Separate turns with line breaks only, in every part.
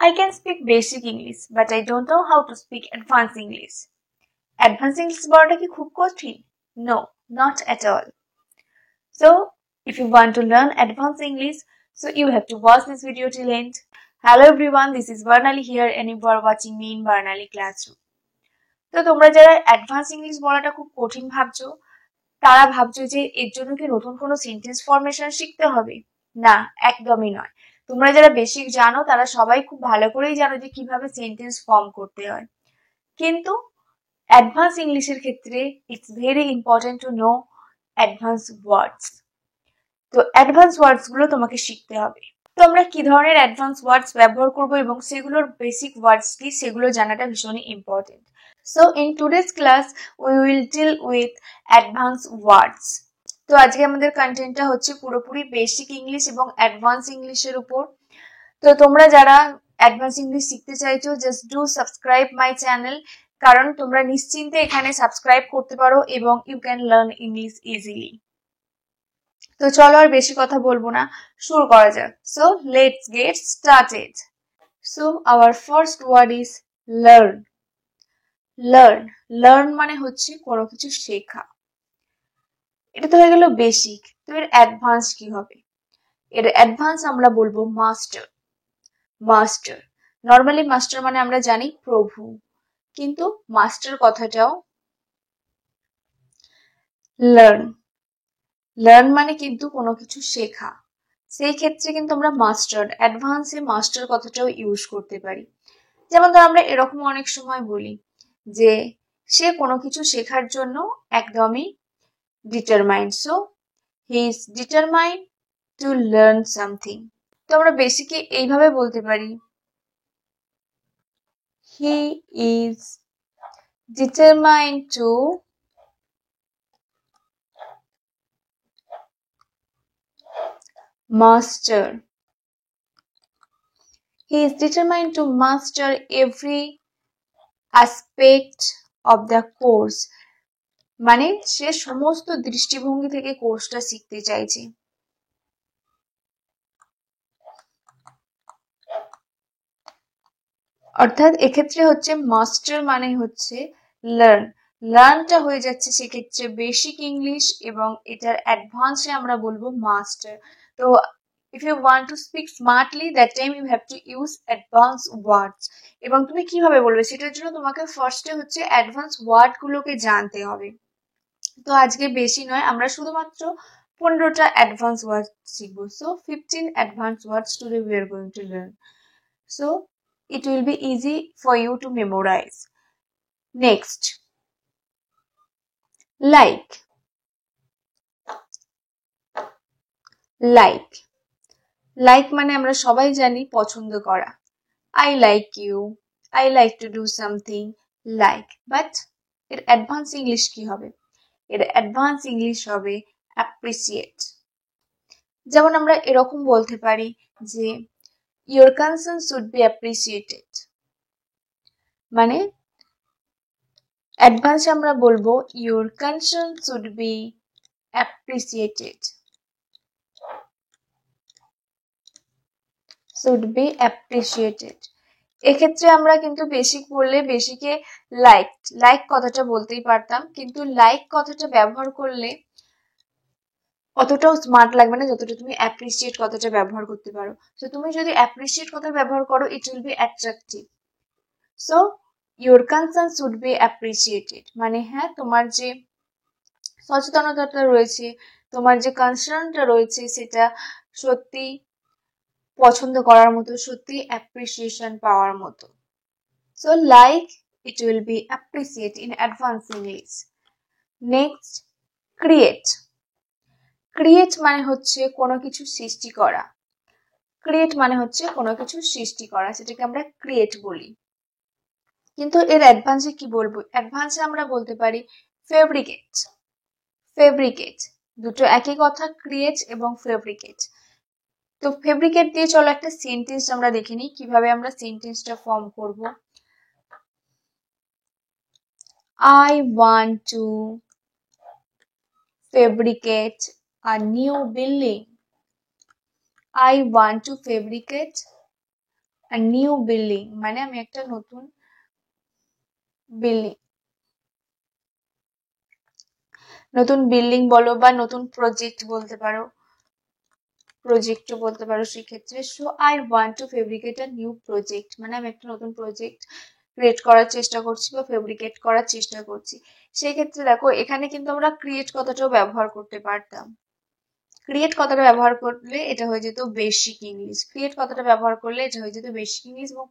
I can speak basic English, but I don't know how to speak advanced English. Advanced English বলাটা কি খুব কঠিন? No, not at all. So, if you want to learn advanced English, so you have to watch this video till end. Hello everyone, this is Varnali here and you are watching me in Varnali Classroom. তো তোমরা যারা advance English বলাটা খুব কঠিন ভাবছো, তারা ভাবছো যে এর জন্য কি নতুন কোনো সেন্টেন্স ফরমেশন শিখতে হবে? না, একদমই নয়। তোমরা যারা বেসিক জানো তারা সবাই খুব ভালো করেই জানো যে কিভাবে সেন্টেন্স ফর্ম করতে হয়। কিন্তু অ্যাডভান্স ইংলিশের ক্ষেত্রে it's very important to know advance words. তো অ্যাডভান্স ওয়ার্ডস গুলো তোমাকে শিখতে হবে। তো আমরা কি ধরনের অ্যাডভান্স ওয়ার্ডস ব্যবহার করব এবং সেগুলোর বেসিক ওয়ার্ডস কি সেগুলো জানাটা ভীষণই important. So in today's class we will deal with advanced words. তো আজকে আমাদের কন্টেন্টটা হচ্ছে পুরোপুরি বেসিক ইংলিশ এবং অ্যাডভান্স ইংলিশের উপর। তো তোমরা যারা অ্যাডভান্স ইংলিশ শিখতে চাইছো just do subscribe my channel, কারণ তোমরা নিশ্চিন্তে এখানে সাবস্ক্রাইব করতে পারো এবং you can learn English easily. তো চলো আর বেশি কথা বলবো না, শুরু করা যাক। So let's get started. So our first word is learn. Learn learn মানে হচ্ছে কোনো কিছু শেখা। এটা তো হয়ে গেল বেসিক। তো এর অ্যাডভান্স কি হবে? এর অ্যাডভান্স আমরা বলবো মাস্টার। মাস্টার, নর্মালি মাস্টার মানে আমরা জানি প্রভু, কিন্তু মাস্টার কথাটাও লার্ন। লার্ন মানে কিন্তু কোনো কিছু শেখা, সেই ক্ষেত্রে কিন্তু আমরা মাস্টার, অ্যাডভান্সে মাস্টার কথাটাও ইউজ করতে পারি। যেমন ধর আমরা এরকম অনেক সময় বলি যে সে কোনো কিছু শেখার জন্য একদমই determined, so he is determined to learn something. তো আমরা বেসিকে এইভাবে বলতে পারি he is determined to master. He is determined to master every aspect of the course. মানে সে সমস্ত দৃষ্টিভঙ্গি থেকে কোর্সটা শিখতে চাইছে। অর্থাৎ এক্ষেত্রে হচ্ছে মাস্টার মানে হচ্ছে লার্ন। লার্নটা হয়ে যাচ্ছে সেক্ষেত্রে বেসিক ইংলিশ এবং এটার অ্যাডভান্সে আমরা বলবো মাস্টার। তো if you want to speak smartly that time you have to use advanced words. এবং তুমি কিভাবে বলবে সেটার জন্য তোমাকে ফার্স্টে হচ্ছে অ্যাডভান্স ওয়ার্ড গুলোকে জানতে হবে। তো আজকে বেশি নয়, আমরা শুধুমাত্র 15টা অ্যাডভান্স ওয়ার্ড শিখবো। So 15 advance words today we are going to learn. So it will be easy for you to memorize. Next, like. Like. Like মানে আমরা সবাই জানি পছন্দ করা। I like you, I like to do something, like. But এর advance English কি হবে? এর অ্যাডভান্স ইংলিশ হবে appreciate. যেমন আমরা এরকম বলতে পারি যে your concern should be appreciated. মানে অ্যাডভান্সে আমরা বলবো your concern should be appreciated. should be appreciated. এক্ষেত্রে আমরা কিন্তু বেসিক বললে বেসিকে লাইক কথাটা বলতেই পারতাম, কিন্তু লাইক কথাটা ব্যবহার করলে অতটাও স্মার্ট লাগবে না যতটা তুমি অ্যাপ্রিসিয়েট কথাটা ব্যবহার করতে পারো। তো তুমি যদি অ্যাপ্রিসিয়েট কথা ব্যবহার করো ইট will B attractive. So your concern should be appreciated মানে হ্যাঁ, তোমার যে সচেতনতাটা রয়েছে, তোমার যে কনসার্নটা রয়েছে সেটা সত্যি পছন্দ করার মতো, সত্যি অ্যাপ্রিসিয়েশন পাওয়ার মতো। So like it will be appreciate in advanced English. Next, create. Create মানে হচ্ছে কোনো কিছু সৃষ্টি করা। Create মানে হচ্ছে কোনো কিছু সৃষ্টি করা, সেটাকে আমরা ক্রিয়েট বলি। কিন্তু এর অ্যাডভান্সে কি বলবো? অ্যাডভান্সে আমরা বলতে পারি ফেব্রিকেট। ফেব্রিকেট দুটো একই কথা, ক্রিয়েট এবং ফেব্রিকেট। তো ফেব্রিকেট দিয়ে চলো একটা সেন্টেন্স আমরা দেখে নিই কিভাবে আমরা সেন্টেন্সটা ফর্ম করব। I want to fabricate a new building. I want to fabricate আর নিউ বিল্ডিং মানে আমি একটা নতুন বিল্ডিং বলো বা নতুন প্রজেক্ট বলতে পারো, সেক্ষেত্রে। So I want to fabricate a new project মানে আমি একটা নতুন প্রজেক্ট ক্রিয়েট করার চেষ্টা করছি বা ফেব্রিকেট করার চেষ্টা করছি। সেই ক্ষেত্রে দেখো এখানে কিন্তু আমরা ক্রিয়েট কথাটাও ব্যবহার করতে পারতাম। ক্রিয়েট কথাটা ব্যবহার করলে এটা হয়ে যেত বেসিক ইংলিশ, এবং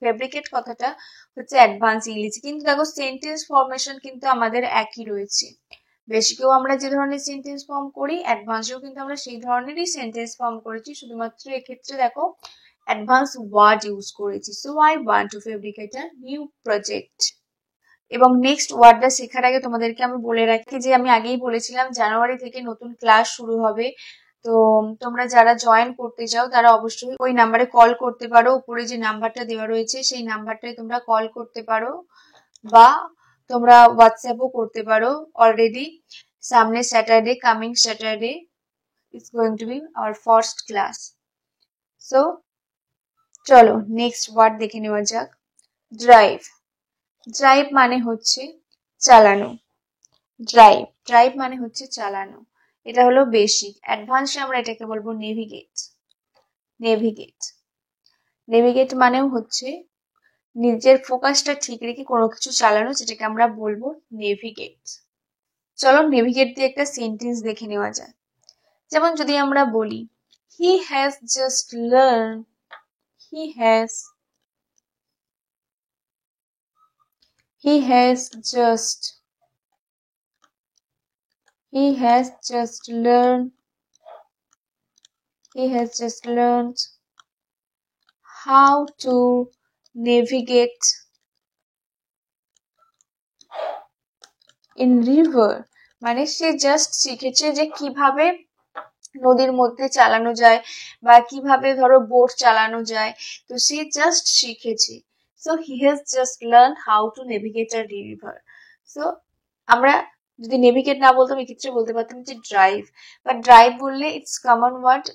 ফেব্রিকেট কথাটা হচ্ছে অ্যাডভান্স ইংলিশ। কিন্তু দেখো সেন্টেন্স ফরমেশন কিন্তু আমাদের একই রয়েছে। বেসিকেও আমরা যে ধরনের সেন্টেন্স ফর্ম করি, অ্যাডভান্সেও কিন্তু আমরা সেই ধরনেরই সেন্টেন্স ফর্ম করেছি, শুধুমাত্র এক্ষেত্রে দেখো অ্যাডভান্স ওয়ার্ড ইউজ করেছি। So I want to fabricate a new project. এবং নেক্সট ওয়ার্ডটা শেখার আগে তোমাদেরকে আমি বলে রাখি যে আমি আগেই বলেছিলাম জানুয়ারি থেকে নতুন ক্লাস শুরু হবে। তো তোমরা যারা জয়েন করতে চাও তারা অবশ্যই ওই নাম্বারে কল করতে পারো, উপরে যে নাম্বারটা দেওয়া রয়েছে সেই নাম্বারটায় তোমরা কল করতে পারো, বা তোমরা হোয়াটসঅ্যাপও করতে পারো। অলরেডি সামনে Saturday, coming Saturday it's going to B our first class. So চলো নেক্সট ওয়ার্ড দেখে নেওয়া যাক। ড্রাইভ। ড্রাইভ মানে হচ্ছে চালানো। ড্রাইভ মানে হচ্ছে চালানো। এটা হলো বেসিক। অ্যাডভান্সে আমরা এটাকে বলবো নেভিগেট। নেভিগেট মানেও হচ্ছে নিজের ফোকাসটা ঠিক রেখে কোনো কিছু চালানো, যেটাকে আমরা বলবো নেভিগেট। চলো নেভিগেট দিয়ে একটা সেন্টেন্স দেখে নেওয়া যায়। যেমন যদি আমরা বলি he has just learn, he has just learned how to navigate in river মানে সে জাস্ট শিখেছে যে কিভাবে নদীর মধ্যে চালানো যায় বা কিভাবে ধরো বোট চালানো যায়, তো সে জাস্ট শিখেছে। So he has just learn how to navigate a river. So আমরা যদি নেভিগেট না বলতাম এক্ষেত্রে বলতে পারতাম যে ড্রাইভ, বা ড্রাইভ বললে ইটস কমন ওয়ার্ড,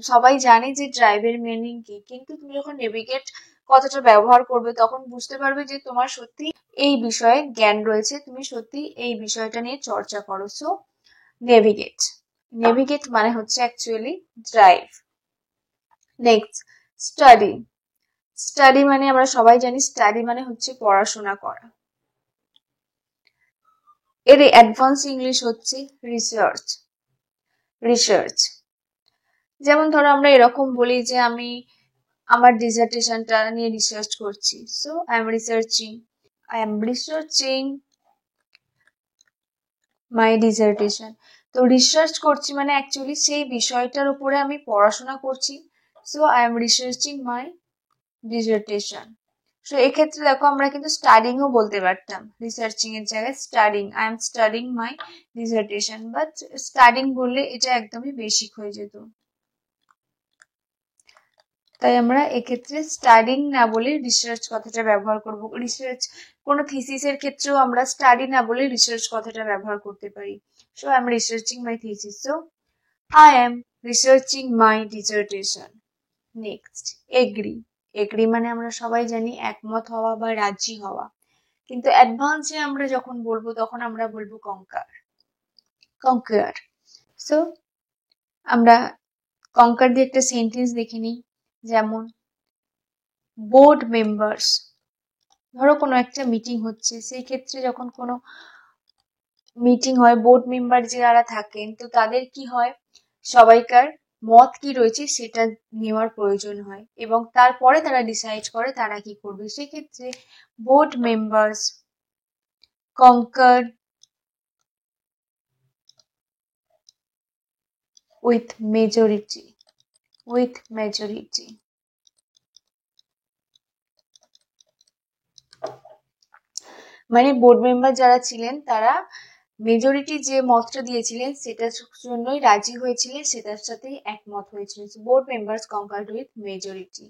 সবাই জানে যে ড্রাইভের মিনিং কি, কিন্তু তুমি যখন নেভিগেট কথাটা ব্যবহার করবে তখন বুঝতে পারবে যে তোমার সত্যি এই বিষয়ে জ্ঞান রয়েছে, তুমি সত্যি এই বিষয়টা নিয়ে চর্চা করো। সো নেভিগেট মানে হচ্ছে অ্যাকচুয়ালি ড্রাইভ। নেক্সট স্টাডি মানে আমরা সবাই জানি স্টাডি মানে হচ্ছে পড়াশোনা করা। এর অ্যাডভান্স ইংলিশ হচ্ছে রিসার্চ। যেমন ধরো আমরা এরকম বলি যে আমি আমার ডিসার্টেশনটা নিয়ে রিসার্চ করছি। So I am researching my dissertation. তো রিসার্চ করছি মানে অ্যাকচুয়ালি সেই বিষয়টার উপরে আমি পড়াশোনা করছি। So I am researching my dissertation. So এক্ষেত্রে দেখো আমরা কিন্তু স্টাডিংও বলতে পারতাম, রিসার্চিং এর জায়গায় studying, I am studying my dissertation, but studying বললে এটা একদমই বেসিক হয়ে যেত। তাই আমরা এক্ষেত্রে স্টাডিং না বলে রিসার্চ কথাটা ব্যবহার করব। কোনো থিসিসের ক্ষেত্রেও আমরা স্টাডি না বলে রিসার্চ কথাটা ব্যবহার করতে পারি। So I am researching my thesis. So I am researching my dissertation. Next agree মানে আমরা সবাই জানি একমত হওয়া বা রাজি হওয়া, কিন্তু অ্যাডভান্সে আমরা যখন বলবো তখন আমরা বলবো কনকার। সো আমরা কনকার দিয়ে একটা সেন্টেন্স দেখে নিই। যেমন বোর্ড মেম্বার্স, ধরো কোনো একটা মিটিং হচ্ছে, সেই ক্ষেত্রে যখন কোনো মিটিং হয় বোর্ড মেম্বার যারা থাকেন তো তাদের কি হয়, সবাইকার মত কি রয়েছে সেটা নেওয়ার প্রয়োজন হয় এবং তারপরে তারা ডিসাইড করে তারা কি করবে। সেক্ষেত্রে বোর্ড মেম্বার্স কনকার উইথ মেজরিটি। মানে বোর্ড মেম্বার যারা ছিলেন তারা মেজরিটি যে মতটা দিয়েছিলেন সেটার জন্যই রাজি হয়েছিলেন, সেটার সাথেই একমত হয়েছিলেন। Board members conquered with majority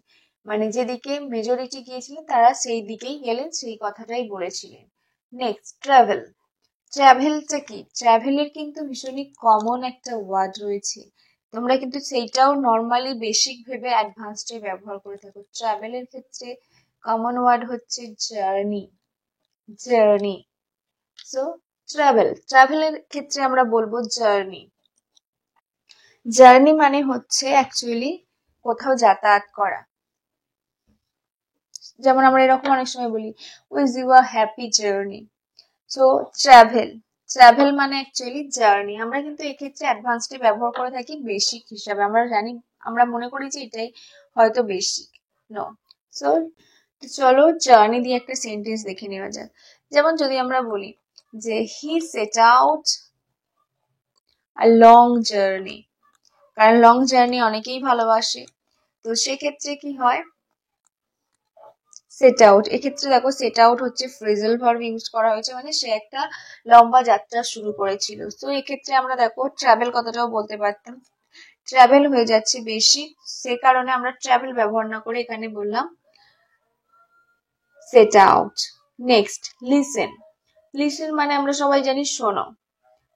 মানে যেদিকে মেজরিটি গিয়েছিলেন তারা সেই দিকেই গেলেন, সেই কথাটাই বলেছিলেন। নেক্সট ট্রাভেলটা কি? ট্রাভেলের কিন্তু ভীষণই কমন একটা ওয়ার্ড রয়েছে। তোমরা কিন্তু সেইটাও নর্মালি বেসিক ভেবে অ্যাডভান্সডে ব্যবহার করে থাকো। ট্রাভেলের ক্ষেত্রে কমন ওয়ার্ড হচ্ছে জার্নি, জার্নি। সো ট্রাভেলের ক্ষেত্রে আমরা বলবো জার্নি। জার্নি মানে হচ্ছে অ্যাকচুয়ালি কোথাও যাতায়াত করা। যেমন আমরা এরকম অনেক সময় বলি wish you a happy journey. So travel মানে অ্যাকচুয়ালি জার্নি। আমরা কিন্তু এক্ষেত্রে অ্যাডভান্সডে ব্যবহার করে থাকি বেসিক হিসাবে। আমরা জানি, আমরা মনে করি যে এটাই হয়তো বেসিক। নো। সো চলো জার্নি দিয়ে একটা সেন্টেন্স দেখে নেওয়া যাক। যেমন যদি আমরা বলি যে he set out a long journey, কারণ লং জার্নি অনেকেই ভালোবাসে। তো সেক্ষেত্রে কি হয়, সেট আউট। এক্ষেত্রে দেখো সেট আউট হচ্ছে ফ্রেজাল ভার্ব ইউজ করা হয়েছে, মানে সে একটা লম্বা যাত্রা শুরু করেছিল। তো এক্ষেত্রে আমরা দেখো ট্রাভেল কথাটাও বলতে পারতাম, ট্রাভেল হয়ে যাচ্ছে বেশি, সে কারণে আমরা ট্রাভেল ব্যবহার না করে এখানে বললাম set out. Next listen. Listen মানে আমরা সবাই জানি শোনো।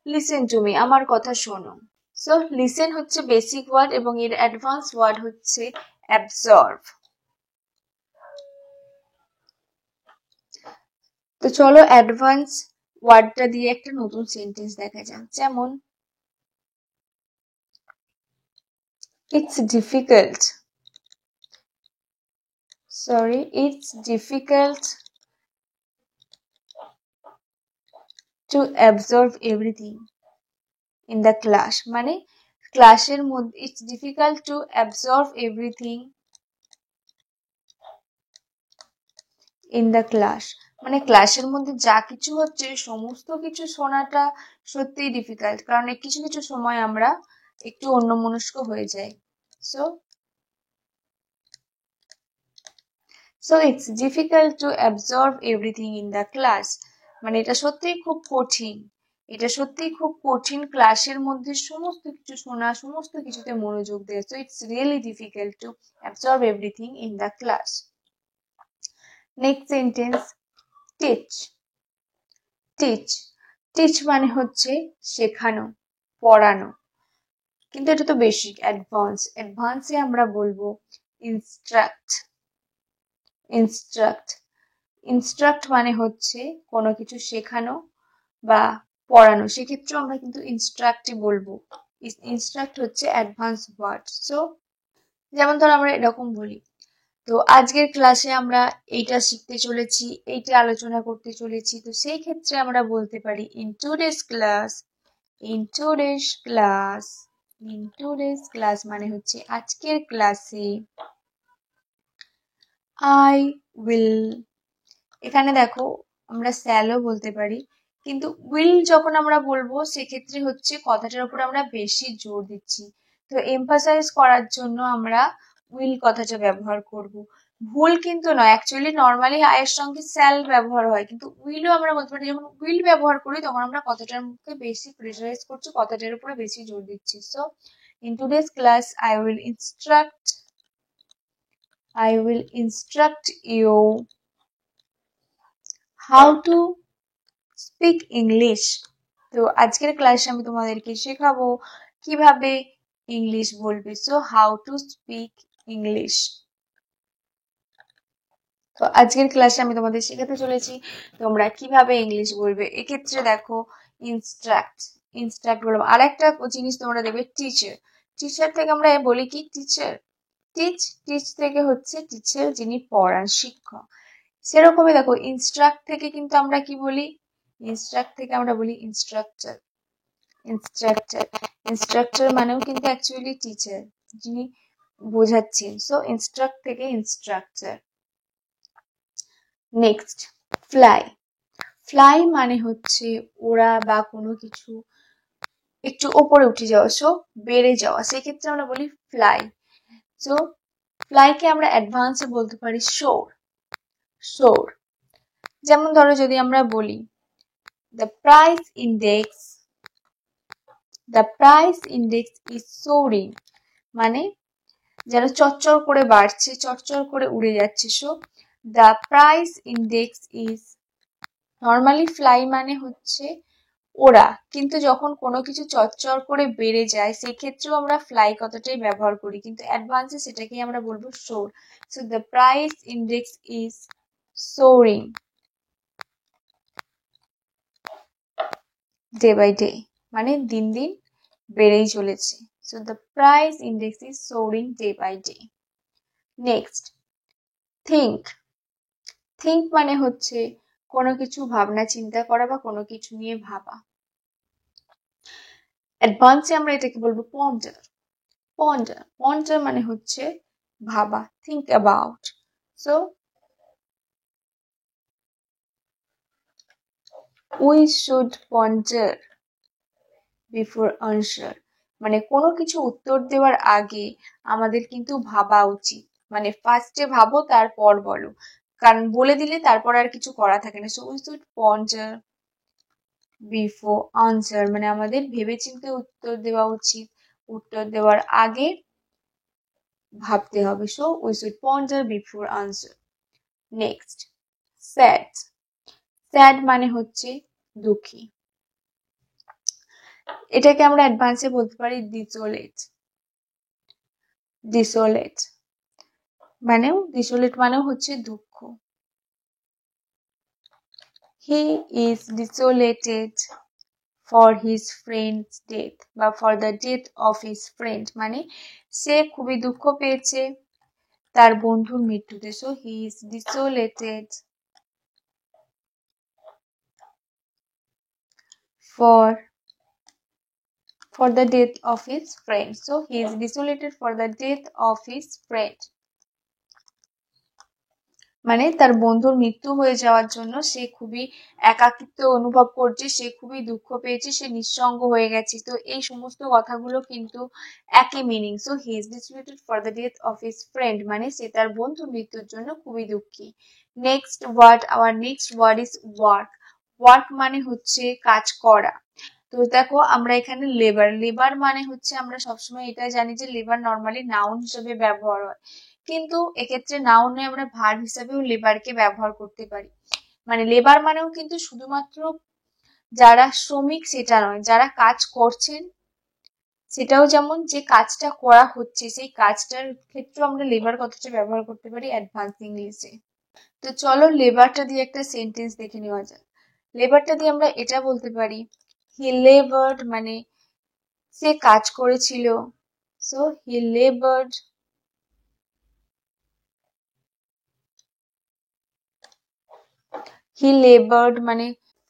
লিসেন টু মি, আমার কথা শোনো। সো লিসেন হচ্ছে বেসিক ওয়ার্ড এবং এর অ্যাডভান্স ওয়ার্ড হচ্ছে অ্যাবজর্ভ। তো চলো অ্যাডভান্স ওয়ার্ডটা দিয়ে একটা নতুন সেন্টেন্স দেখা যাক। যেমন it's difficult to absorb everything in the class, মানে ক্লাসের মধ্যে it's difficult to absorb everything in the class, মানে ক্লাসের মধ্যে যা কিছু হচ্ছে সমস্ত কিছু শোনাটা সত্যিই ডিফিকাল্ট, কারণ কিছু কিছু সময় আমরা একটু অন্যমনস্ক হয়ে যাই। So it's difficult to absorb everything in the class, মানে এটা সত্যিই খুব কঠিন, এটা সত্যিই খুব কঠিন ক্লাসের মধ্যে সমস্ত কিছু শোনা, সমস্ত কিছুতে মনোযোগ দেওয়া। So it's really difficult to absorb everything in the class. Next sentence, teach. Teach মানে হচ্ছে শেখানো, পড়ানো, কিন্তু এটা তো বেসিক। অ্যাডভান্সে আমরা বলবো ইনস্ট্রাক্ট মানে হচ্ছে কোনো কিছু শেখানো বা পড়ানো, সেক্ষেত্রে আমরা কিন্তু ইনস্ট্রাক্টই বলবো। ইনস্ট্রাক্ট হচ্ছে অ্যাডভান্স ওয়ার্ড। সো যেমন ধর আমরা এরকম বলি, তো আজকের ক্লাসে আমরা এইটা শিখতে চলেছি, এইটা আলোচনা করতে চলেছি। তো সেই ক্ষেত্রে আমরা বলতে পারি ইন টুডেজ ক্লাস মানে হচ্ছে আজকের ক্লাসে। আই উইল, এখানে দেখো আমরা স্যালও বলতে পারি, কিন্তু উইল যখন আমরা বলবো সেক্ষেত্রে হচ্ছে কথাটার উপর আমরা বেশি জোর দিচ্ছি, তো এমফাসাইজ করার জন্য আমরা উইল কথাটা ব্যবহার করব। ভুল কিন্তু নয়, অ্যাকচুয়ালি নর্মালি আয়ের সঙ্গে স্যাল ব্যবহার হয়, কিন্তু উইলও আমরা বলতে পারি। যখন উইল ব্যবহার করি তখন আমরা কথাটার মুখে বেশি প্রেসারাইজ করছি, কথাটার উপরে বেশি জোর দিচ্ছি। So in today's class I will instruct you how to speak English. তো আজকের ক্লাসে আমি তোমাদেরকে শেখাবো কিভাবে ইংলিশ বলবে। So how to speak English. তো আজকের ক্লাসে আমি তোমাদের শেখাতে চলেছি তোমরা কিভাবে ইংলিশ বলবে। এক্ষেত্রে দেখো ইনস্ট্রাক্ট বলবো। আর একটা জিনিস তোমরা দেখবে টিচার থেকে আমরা বলি কি টিচার। টিচ থেকে হচ্ছে টিচার, যিনি পড়ান, শিক্ষক। সেরকমই দেখো ইনস্ট্রাক্ট থেকে কিন্তু আমরা কি বলি, ইনস্ট্রাক্টর মানেও কিন্তু অ্যাকচুয়ালি টিচার, যিনি বোঝাচ্ছেন। সো ইনস্ট্রাক্ট থেকে ইনস্ট্রাক্টর। নেক্সট ফ্লাই মানে হচ্ছে ওরা বা কোনো কিছু একটু ওপরে উঠে যাওয়া, সো বেড়ে যাওয়া, সেক্ষেত্রে আমরা বলি ফ্লাই। সো ফ্লাইকে আমরা অ্যাডভান্সে বলতে পারি সোর। যেমন ধরো যদি আমরা বলি the price index is soaring, মানে যেন চচ্চর করে বাড়ছে, চচ্চর করে উড়ে যাচ্ছে। So the price index is, normally fly মানে হচ্ছে ওরা, কিন্তু যখন কোনো কিছু চচ্চর করে বেড়ে যায় সেই ক্ষেত্রেও আমরা ফ্লাই কথাটাই ব্যবহার করি, কিন্তু অ্যাডভান্সে সেটাকেই আমরা বলবো soar. So the price index is soaring day by day, মানে দিন দিন বেড়েই চলেছে। So the price index is soaring day by day. Next, think. Think মানে হচ্ছে কোনো কিছু ভাবনা চিন্তা করা বা কোনো কিছু নিয়ে ভাবা। অ্যাডভান্সে আমরা এটাকে বলবো পন্ডার। পন্ডার পন্ডার মানে হচ্ছে ভাবা, think about. So we should ponder before answer, মানে কোনো কিছু উত্তর দেওয়ার আগে আমাদের কিন্তু ভাবা উচিত, মানে ফার্স্টে ভাবো তারপর বলো, কারণ বলে দিলে তারপর আর কিছু করা থাকে না। So we should ponder before answer, মানে আমাদের ভেবেচিন্তে উত্তর দেওয়া উচিত, উত্তর দেওয়ার আগে ভাবতে হবে। So we should ponder before answer. Next, sad. Sad মানে হচ্ছে দুঃখী, এটাকে আমরা অ্যাডভান্সে বলতে পারি ডিসোলেট। ডিসোলেট মানেও হচ্ছে দুঃখ। He is desolated for his friends death, বা for the death of his friend, মানে সে খুবই দুঃখ পেয়েছে তার বন্ধুর মৃত্যুতে। So he is desolated for the death of his friend. So he is desolated for the death of his friend, মানে তার বন্ধুর মৃত্যু হয়ে যাওয়ার জন্য সে খুবই একাকিত্ব অনুভব করছে, সে খুবই দুঃখ পেয়েছে, সে নিঃসঙ্গ হয়ে গেছে। তো এই সমস্ত কথাগুলো কিন্তু একই meaning. So he is desolated for the death of his friend, মানে সে তার বন্ধুর মৃত্যুর জন্য খুবই দুঃখী। Our next word is work. Work মানে হচ্ছে কাজ করা। তো দেখো আমরা এখানে লেবার, লেবার মানে হচ্ছে আমরা সবসময় এটা জানি যে লেবার নর্মালি নাউন হিসেবে ব্যবহার হয়, কিন্তু এক্ষেত্রে নাউনে আমরা ভার্ব হিসেবেও লেবারকে ব্যবহার করতে পারি। মানে লেবার মানেও কিন্তু শুধুমাত্র যারা শ্রমিক সেটা নয়, যারা কাজ করছেন সেটাও, যেমন যে কাজটা করা হচ্ছে সেই কাজটার ক্ষেত্রে আমরা লেবার কথাটা ব্যবহার করতে পারি অ্যাডভান্স ইংলিশে। তো চলো লেবারটা দিয়ে একটা সেন্টেন্স দেখে নেওয়া যাক। লেবারটা দিয়ে আমরা এটা বলতে পারি, হি লেবার্ড, মানে সে কাজ করেছিল। সো হি লেবার্ড মানে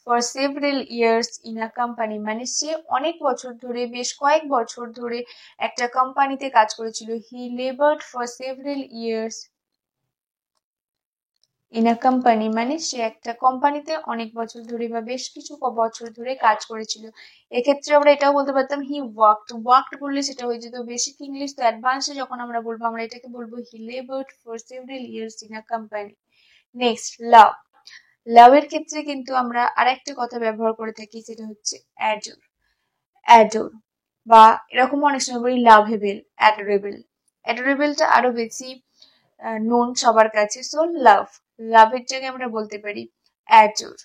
for several years in a company, মানে সে অনেক বছর ধরে, বেশ কয়েক বছর ধরে একটা কোম্পানিতে কাজ করেছিল। He laboured for several years in a company, মানে সে একটা কোম্পানিতে অনেক বছর ধরে বা বেশ কিছু বছর ধরে কাজ করেছিল। এক্ষেত্রে আমরা এটাও বলতে পারতাম হি ওয়ার্কড। ওয়ার্কড বললে সেটা হয়ে যেত বেসিক ইংলিশ। তো অ্যাডভান্সে যখন আমরা বলবো আমরা এটাকে বলবো he laboured for several years in a company. Next, love. লাভের ক্ষেত্রে কিন্তু আমরা আরেকটা কথা ব্যবহার করে থাকি, সেটা হচ্ছে অ্যাডোর। অ্যাডোর, বা এরকম অনেক সময় বলি লাভেবল, অ্যাডোরেবল। অ্যাডোরেবলটা আরো বেশি নোন সবার কাছে। সো লাভ, লাভের জায়গায় আমরা বলতে পারি অ্যাডোর।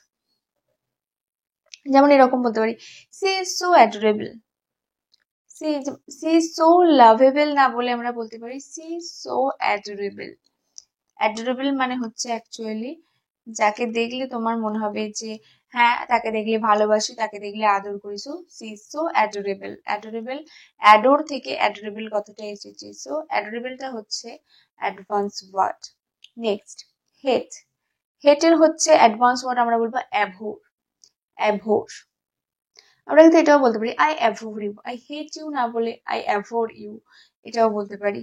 যেমন এরকম বলতে পারি, she is so adorable. She is so lovable না বলে আমরা বলতে পারি she is so adorable. Adorable মানে হচ্ছে অ্যাকচুয়ালি যাকে দেখলে তোমার মনে হবে যে হ্যাঁ তাকে দেখলে ভালোবাসি, তাকে দেখলে আদর করি। So she is so adorable. Adorable, adore থেকে অ্যাডোরেবল কথাটা এসেছে। সো অ্যাডোরেবলটা হচ্ছে অ্যাডভান্স ওয়ার্ড। Next, hate. হেটের হচ্ছে অ্যাডভান্স ওয়ার্ড আমরা বলবো অ্যাভোর। অ্যাভোর, আমরা কিন্তু এটাও বলতে পারি I abhor you. I hate you না বলে আই অ্যাভোর ইউ, এটাও বলতে পারি।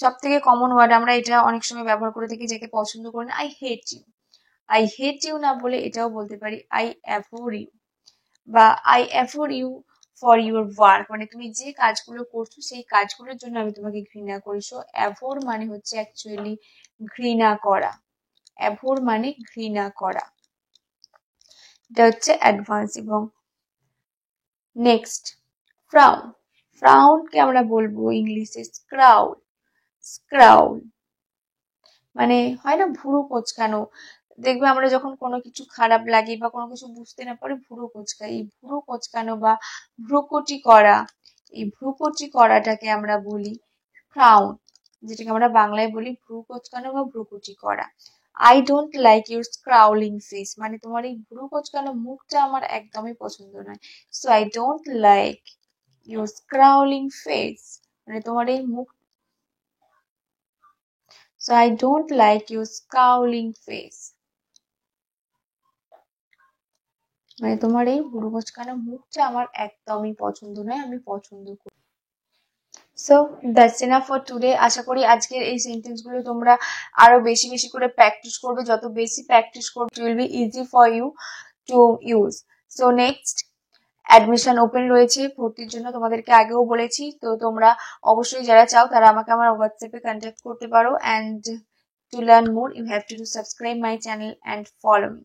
সব থেকে কমন ওয়ার্ড আমরা এটা অনেক সময় ব্যবহার করে থাকি যাকে পছন্দ করি না, I hate you. I hate you না বলে এটাও বলতে পারি আই অ্যাভোর ইউ, বা I abhor you for your work, মানে তুমি যে কাজগুলো করছো সেই কাজগুলোর জন্য আমি তোমাকে ঘৃণা করি। সো অ্যাভোর মানে হচ্ছে অ্যাকচুয়ালি ঘৃণা করা। অ্যাভোর মানে ঘৃণা করা, এটা হচ্ছে অ্যাডভান্স। এবং নেক্সট, ফ্রাউন। ফ্রাউনকে আমরা বলবো ইংলিশে স্ক্রাউল। স্ক্রাউল মানে হয় না ভুরু কোঁচকানো, দেখবে আমরা যখন কোনো কিছু খারাপ লাগে বা কোনো কিছু বুঝতে না পারি ভ্রু কোঁচকাই। এই ভ্রু কোঁচকানো বা ভ্রুকুটি করা, এই ভ্রুকুটি করাটাকে আমরা বলি ফ্রাউন, যেটাকে আমরা বাংলায় বলি ভ্রু কোঁচকানো বা ভ্রুকুটি করা। I don't like your scowling face, মানে তোমার এই ভ্রু কোঁচকানো মুখটা আমার একদমই পছন্দ নয়। So I don't like your scowling face, মানে তোমার এই মুখ। So I don't like your scowling face, মানে তোমার এই ভ্রু কোঁচকানো মুখটা আমার একদমই পছন্দ নয়, আমি পছন্দ করি। So that's enough for today. আশা করি আজকের এই সেন্টেন্সগুলো তোমরা আরো বেশি বেশি করে প্র্যাকটিস করবে। যত বেশি প্র্যাকটিস করবে it will be easy for you to use. So next admission open রয়েছে ভর্তির জন্য, তোমাদেরকে আগেও বলেছি। তো তোমরা অবশ্যই যারা চাও তারা আমাকে আমার হোয়াটসঅ্যাপে কন্ট্যাক্ট করতে পারো। And to learn more you have to subscribe my channel and follow me.